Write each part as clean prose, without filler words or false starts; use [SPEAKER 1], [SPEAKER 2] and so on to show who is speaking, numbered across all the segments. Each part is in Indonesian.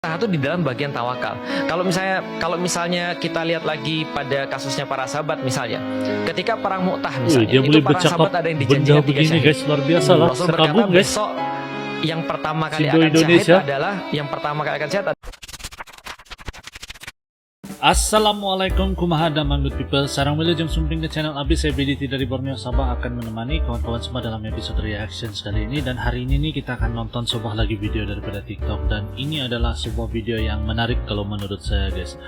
[SPEAKER 1] Itu di dalam bagian tawakal. Kalau misalnya kita lihat lagi pada kasusnya para sahabat misalnya, ketika perang Mu'tah misalnya,
[SPEAKER 2] dia
[SPEAKER 1] itu
[SPEAKER 2] boleh
[SPEAKER 1] para sahabat ada yang dijanjikan 3
[SPEAKER 2] begini
[SPEAKER 1] syahid.
[SPEAKER 2] guys, luar biasa lah.
[SPEAKER 1] Rasul
[SPEAKER 2] Saya
[SPEAKER 1] berkata
[SPEAKER 2] kagum guys.
[SPEAKER 1] besok yang pertama kali
[SPEAKER 2] Sindo
[SPEAKER 1] akan
[SPEAKER 2] Indonesia.
[SPEAKER 1] syahid adalah
[SPEAKER 2] Assalamualaikum kumahada good people. Sarang wilujeng sumping ke channel Abis. Saya BDT dari Borneo Sabah akan menemani kawan-kawan semua dalam episode reaction kali ini. Dan hari ini nih kita akan nonton sebuah lagi video daripada TikTok. Dan ini adalah sebuah video yang menarik kalau menurut saya guys.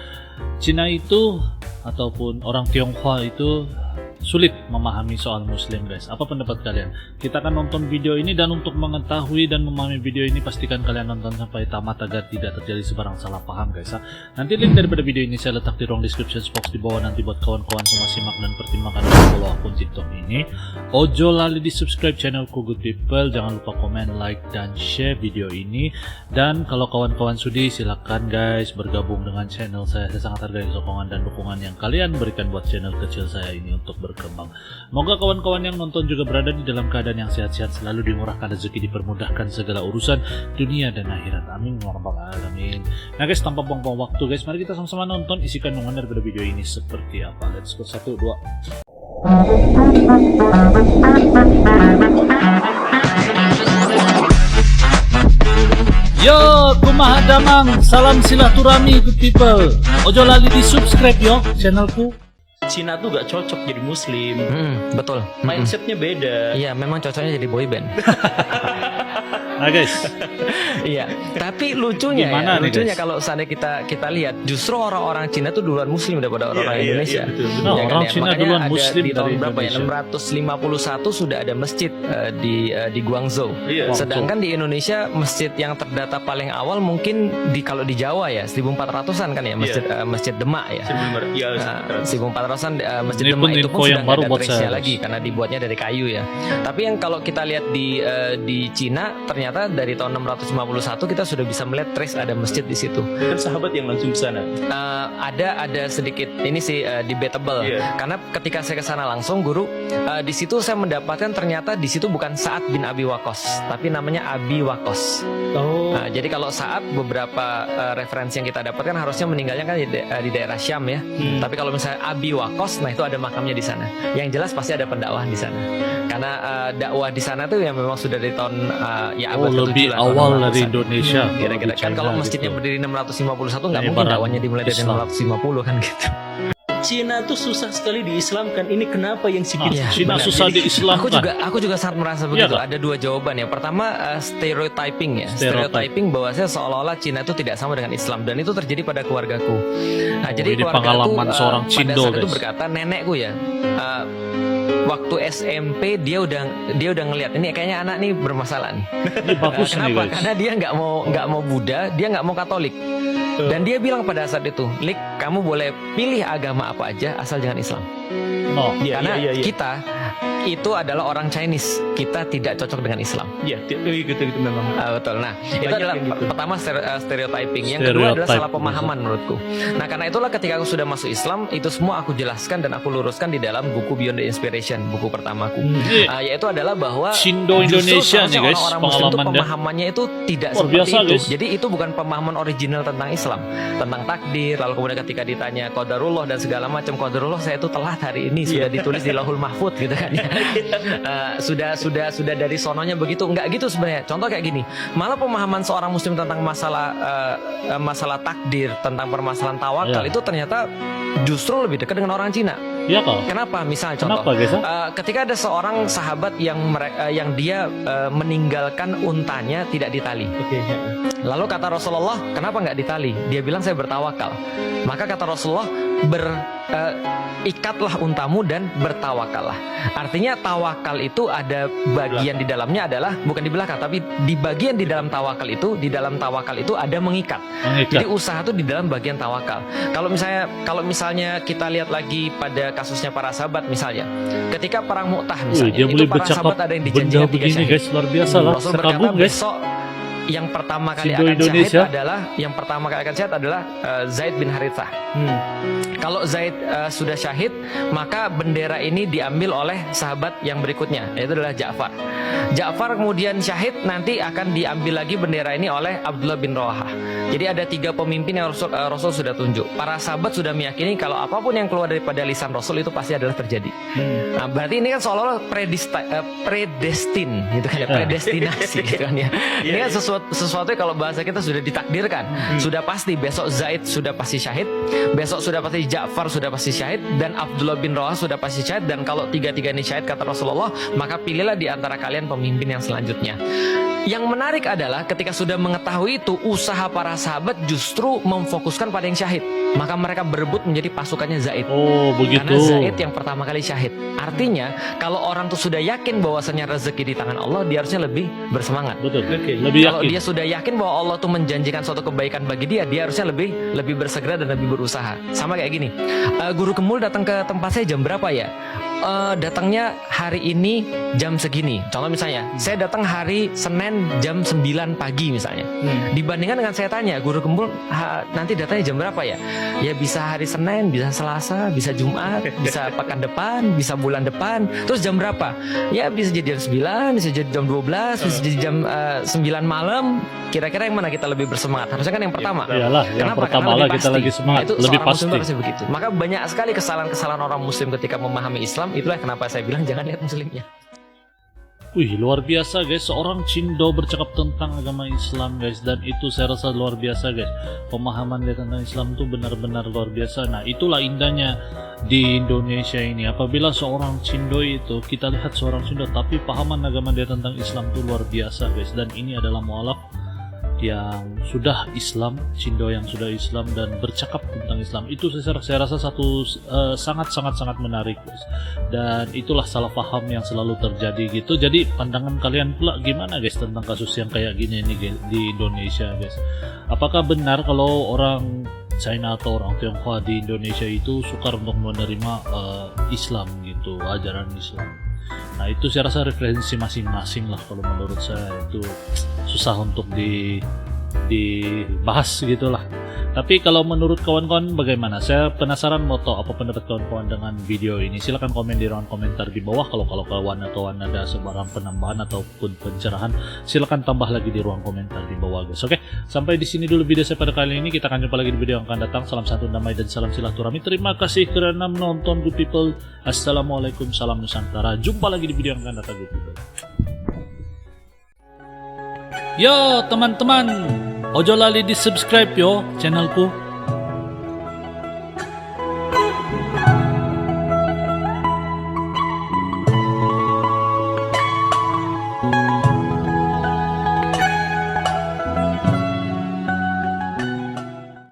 [SPEAKER 2] Cina itu ataupun orang Tionghoa itu sulit memahami soal muslim guys. Apa pendapat kalian? Kita akan nonton video ini, dan untuk mengetahui dan memahami video ini pastikan kalian nonton sampai tamat agar tidak terjadi sebarang salah paham guys. Nanti link daripada video ini saya letak di ruang description box di bawah, nanti buat kawan-kawan semua simak dan pertimbangkan follow akun TikTok ini. Ojo lali di subscribe channelku good people, jangan lupa komen, like dan share video ini. Dan kalau kawan-kawan sudi silakan guys bergabung dengan channel saya sangat hargai sokongan dan dukungan yang kalian berikan buat channel kecil saya ini untuk berkembang. Moga kawan-kawan yang nonton juga berada di dalam keadaan yang sehat-sehat, selalu dimurahkan rezeki, dipermudahkan segala urusan dunia dan akhirat. Amin ya rabbal alamin. Nah guys, tanpa buang-buang waktu guys, mari kita sama-sama nonton isi kandungan daripada video ini seperti apa. Let's go. 1, 2. Yo, kumaha damang, salam silaturahmi good people. Ojo lali di subscribe yo channelku.
[SPEAKER 3] Cina tuh gak cocok jadi muslim.
[SPEAKER 1] betul.
[SPEAKER 3] Mindsetnya beda.
[SPEAKER 1] Iya, memang cocoknya jadi boyband.
[SPEAKER 2] Nah guys,
[SPEAKER 1] Iya, tapi lucunya
[SPEAKER 2] Gimana nih,
[SPEAKER 1] lucunya
[SPEAKER 2] guys?
[SPEAKER 1] kalau seandainya kita lihat, justru orang-orang Cina tuh duluan muslim daripada orang-orang
[SPEAKER 3] Iya,
[SPEAKER 1] Indonesia.
[SPEAKER 3] iya, betul.
[SPEAKER 2] Nah,
[SPEAKER 1] Ya kan,
[SPEAKER 2] orang
[SPEAKER 1] ya?
[SPEAKER 2] Cina
[SPEAKER 1] Makanya
[SPEAKER 2] duluan
[SPEAKER 1] ada
[SPEAKER 2] muslim
[SPEAKER 1] di tahun
[SPEAKER 2] dari
[SPEAKER 1] berapa ya?
[SPEAKER 2] Indonesia.
[SPEAKER 1] 651 sudah ada masjid di Guangzhou.
[SPEAKER 3] Iya.
[SPEAKER 1] Sedangkan di Indonesia masjid yang terdata paling awal mungkin kalau di Jawa ya 1400-an kan ya, masjid Demak ya.
[SPEAKER 3] Iya,
[SPEAKER 1] Nah, 1400-an masjid
[SPEAKER 2] Ini
[SPEAKER 1] Demak
[SPEAKER 2] pun
[SPEAKER 1] itu
[SPEAKER 2] info
[SPEAKER 1] pun
[SPEAKER 2] yang
[SPEAKER 1] sudah
[SPEAKER 2] baru
[SPEAKER 1] nggak ada
[SPEAKER 2] buat
[SPEAKER 1] trace-nya
[SPEAKER 2] saya,
[SPEAKER 1] lagi karena dibuatnya dari kayu ya. Tapi yang kalau kita lihat di Cina, ternyata dari tahun 651 kita sudah bisa melihat trace ada masjid di situ.
[SPEAKER 3] kan sahabat yang langsung ke sana.
[SPEAKER 1] Ada sedikit ini sih debatable.
[SPEAKER 3] Iya.
[SPEAKER 1] Karena ketika saya ke sana langsung guru, di situ saya mendapatkan ternyata di situ bukan Sa'ad bin Abi Waqqas, tapi namanya Abi Waqqas.
[SPEAKER 3] Oh.
[SPEAKER 1] Nah, jadi kalau Sa'ad, beberapa referensi yang kita dapatkan harusnya meninggalnya kan di daerah Syam ya. Tapi kalau misalnya Abi Waqqas, nah itu ada makamnya di sana. Yang jelas pasti ada pendakwah di sana. Karena dakwah di sana tuh yang memang sudah dari tahun abad ke-7
[SPEAKER 2] lebih
[SPEAKER 1] lah,
[SPEAKER 2] awal
[SPEAKER 1] tahun
[SPEAKER 2] dari
[SPEAKER 1] 600-an.
[SPEAKER 2] Indonesia.
[SPEAKER 1] Kira-kira kan kalau masjidnya
[SPEAKER 2] gitu.
[SPEAKER 1] berdiri 651 nggak
[SPEAKER 2] Ini
[SPEAKER 1] mungkin
[SPEAKER 2] barang
[SPEAKER 1] dakwahnya dimulai dari
[SPEAKER 2] Islam.
[SPEAKER 1] 650 kan gitu.
[SPEAKER 3] Cina tuh susah sekali diislamkan. Ini kenapa yang si
[SPEAKER 1] Iya,
[SPEAKER 2] Cina
[SPEAKER 1] benar.
[SPEAKER 2] susah
[SPEAKER 1] Jadi,
[SPEAKER 2] diislamkan.
[SPEAKER 1] Aku juga sangat merasa begitu.
[SPEAKER 2] Kak?
[SPEAKER 1] Ada dua jawaban ya. Pertama stereotyping ya.
[SPEAKER 2] Stereotype.
[SPEAKER 1] Stereotyping bahwasanya seolah-olah Cina itu tidak sama dengan Islam, dan itu terjadi pada keluargaku. Nah, jadi
[SPEAKER 2] ini
[SPEAKER 1] keluargaku
[SPEAKER 2] pengalaman seorang
[SPEAKER 1] pada
[SPEAKER 2] Cindo,
[SPEAKER 1] saat itu
[SPEAKER 2] guys.
[SPEAKER 1] berkata, nenekku ya. Waktu SMP dia udah ngelihat ini kayaknya anak nih bermasalah nih.
[SPEAKER 2] Ini bagus nih
[SPEAKER 1] Kenapa?
[SPEAKER 2] guys.
[SPEAKER 1] Karena dia nggak mau Buddha, dia nggak mau Katolik. Dan dia bilang pada saat itu, Lik, kamu boleh pilih agama apa aja asal jangan Islam.
[SPEAKER 2] No.
[SPEAKER 3] Iya,
[SPEAKER 1] Karena
[SPEAKER 3] iya.
[SPEAKER 1] kita itu adalah orang Chinese, kita tidak cocok dengan Islam.
[SPEAKER 3] Iya, gitu memang.
[SPEAKER 1] Betul. Nah, itu
[SPEAKER 3] Banyak
[SPEAKER 1] adalah
[SPEAKER 3] yang gitu.
[SPEAKER 1] pertama stereotyping. Yang kedua adalah
[SPEAKER 2] Stereotype,
[SPEAKER 1] salah pemahaman menurutku. Nah, karena itulah ketika aku sudah masuk Islam, itu semua aku jelaskan dan aku luruskan di dalam buku Beyond the Inspiration, buku pertamaku. Yaitu adalah bahwa
[SPEAKER 2] Cindo
[SPEAKER 1] justru
[SPEAKER 2] Indonesia
[SPEAKER 1] seharusnya
[SPEAKER 2] nih guys,
[SPEAKER 1] orang-orang Muslim itu
[SPEAKER 2] pengalaman dia.
[SPEAKER 1] pemahamannya itu tidak
[SPEAKER 2] Luar
[SPEAKER 1] seperti
[SPEAKER 2] biasa,
[SPEAKER 1] itu.
[SPEAKER 2] guys.
[SPEAKER 1] Jadi itu bukan pemahaman original tentang Islam, tentang takdir. Lalu kemudian ketika ditanya qadarullah dan segala macam, qadarullah saya itu telat hari ini sudah ditulis di Lauhul Mahfuz gitu kan ya. Sudah dari sononya begitu. Enggak gitu sebenarnya. Contoh kayak gini, malah pemahaman seorang muslim tentang masalah takdir, tentang permasalahan tawakal itu ternyata justru lebih dekat dengan orang Cina.
[SPEAKER 2] Iya kok.
[SPEAKER 1] Kenapa? Misalnya contoh,
[SPEAKER 2] Kenapa guys?
[SPEAKER 1] ketika ada seorang sahabat yang dia meninggalkan untanya tidak ditali.
[SPEAKER 3] Oke.
[SPEAKER 1] Lalu kata Rasulullah, kenapa nggak ditali? Dia bilang saya bertawakal. Maka kata Rasulullah, ikatlah untamu dan bertawakallah. Artinya tawakal itu ada bagian di dalamnya adalah bukan di belakang, tapi di bagian di dalam tawakal itu, ada mengikat. Jadi usaha itu di dalam bagian tawakal. Kalau misalnya kita lihat lagi pada kasusnya para sahabat misalnya, ketika perang Mu'tah misalnya,
[SPEAKER 2] dia
[SPEAKER 1] itu
[SPEAKER 2] boleh
[SPEAKER 1] para sahabat ada yang dijanjikan 3
[SPEAKER 2] begini
[SPEAKER 1] syahid.
[SPEAKER 2] guys, luar biasa lah.
[SPEAKER 1] Rasul
[SPEAKER 2] Saya
[SPEAKER 1] berkata
[SPEAKER 2] kagum guys.
[SPEAKER 1] besok yang pertama kali
[SPEAKER 2] Sindo
[SPEAKER 1] akan
[SPEAKER 2] Indonesia.
[SPEAKER 1] syahid adalah Zaid bin Harithah. Kalau Zaid sudah syahid, maka bendera ini diambil oleh sahabat yang berikutnya, yaitu adalah Ja'far. Ja'far kemudian syahid, nanti akan diambil lagi bendera ini oleh Abdullah bin Rawahah. Jadi ada 3 pemimpin yang Rasul sudah tunjuk. Para sahabat sudah meyakini kalau apapun yang keluar daripada lisan Rasul itu pasti adalah terjadi. Nah, berarti ini kan seolah-olah predestin gitu kan ya, predestinasi gitu kan ya. Ini kan sesuatu yang kalau bahasa kita sudah ditakdirkan, sudah pasti besok Zaid sudah pasti syahid, besok sudah pasti Ja'far sudah pasti syahid, dan Abdullah bin Rawahah sudah pasti syahid. Dan kalau 3 ini syahid kata Rasulullah, maka pilihlah di antara kalian pemimpin yang selanjutnya. Yang menarik adalah ketika sudah mengetahui itu, usaha para sahabat justru memfokuskan pada yang syahid. Maka mereka berebut menjadi pasukannya Zaid.
[SPEAKER 2] Oh, begitu.
[SPEAKER 1] Karena Zaid yang pertama kali syahid. Artinya kalau orang tuh sudah yakin bahwasanya rezeki di tangan Allah, dia harusnya lebih bersemangat.
[SPEAKER 2] Betul. Lebih
[SPEAKER 1] Kalau
[SPEAKER 2] yakin.
[SPEAKER 1] dia sudah yakin bahwa Allah tuh menjanjikan suatu kebaikan bagi dia, dia harusnya lebih bersegera dan lebih berusaha. Sama kayak gini, Guru Kemul datang ke tempat saya jam berapa ya? Datangnya hari ini jam segini. Contoh misalnya, saya datang hari Senin jam 9 pagi misalnya. Dibandingkan dengan saya tanya, Guru Kemul nanti datangnya jam berapa ya? Ya bisa hari Senin, bisa Selasa, bisa Jumat, bisa pekan depan, bisa bulan depan. Terus jam berapa? Ya bisa jadi jam 9, bisa jadi jam 12, bisa jadi jam 9 malam. Kira-kira yang mana kita lebih bersemangat? Harusnya kan yang pertama.
[SPEAKER 2] Iyalah, yang
[SPEAKER 1] Kenapa?
[SPEAKER 2] pertama
[SPEAKER 1] Karena
[SPEAKER 2] lah
[SPEAKER 1] lebih
[SPEAKER 2] kita
[SPEAKER 1] pasti.
[SPEAKER 2] lagi semangat,
[SPEAKER 1] Nah, itu
[SPEAKER 2] lebih
[SPEAKER 1] seorang muslim
[SPEAKER 2] pasti.
[SPEAKER 1] harusnya begitu. Maka banyak sekali kesalahan-kesalahan orang muslim ketika memahami Islam. Itulah kenapa saya bilang jangan lihat muslimnya.
[SPEAKER 2] Wih, luar biasa guys, seorang Cindo bercakap tentang agama Islam guys, dan itu saya rasa luar biasa guys. Pemahaman dia tentang Islam itu benar-benar luar biasa. Nah, itulah indahnya di Indonesia ini. Apabila seorang Cindo itu, kita lihat seorang Cindo tapi pahaman agama dia tentang Islam itu luar biasa guys. Dan ini adalah mualaf yang sudah Islam, Cindo yang sudah Islam dan bercakap tentang Islam. Itu saya rasa satu sangat menarik guys. Dan itulah salah paham yang selalu terjadi gitu. Jadi pandangan kalian pula gimana guys tentang kasus yang kayak gini nih guys, di Indonesia guys? Apakah benar kalau orang China atau orang Tionghoa di Indonesia itu sukar untuk menerima Islam gitu, ajaran Islam? Nah, itu saya rasa referensi masing-masing lah. Kalau menurut saya itu susah untuk dibahas gitulah. Tapi kalau menurut kawan-kawan bagaimana? Saya penasaran mau tahu apa pendapat kawan-kawan dengan video ini. Silahkan komen di ruang komentar di bawah. Kalau kawan ada sebarang penambahan ataupun pencerahan, silahkan tambah lagi di ruang komentar di bawah guys. Oke, sampai di sini dulu video saya pada kali ini. Kita akan jumpa lagi di video yang akan datang. Salam satu damai dan salam silaturahmi. Terima kasih karena menonton good people. Assalamualaikum, salam Nusantara. Jumpa lagi di video yang akan datang good people. Yo teman-teman, ojo lali di subscribe yo channelku.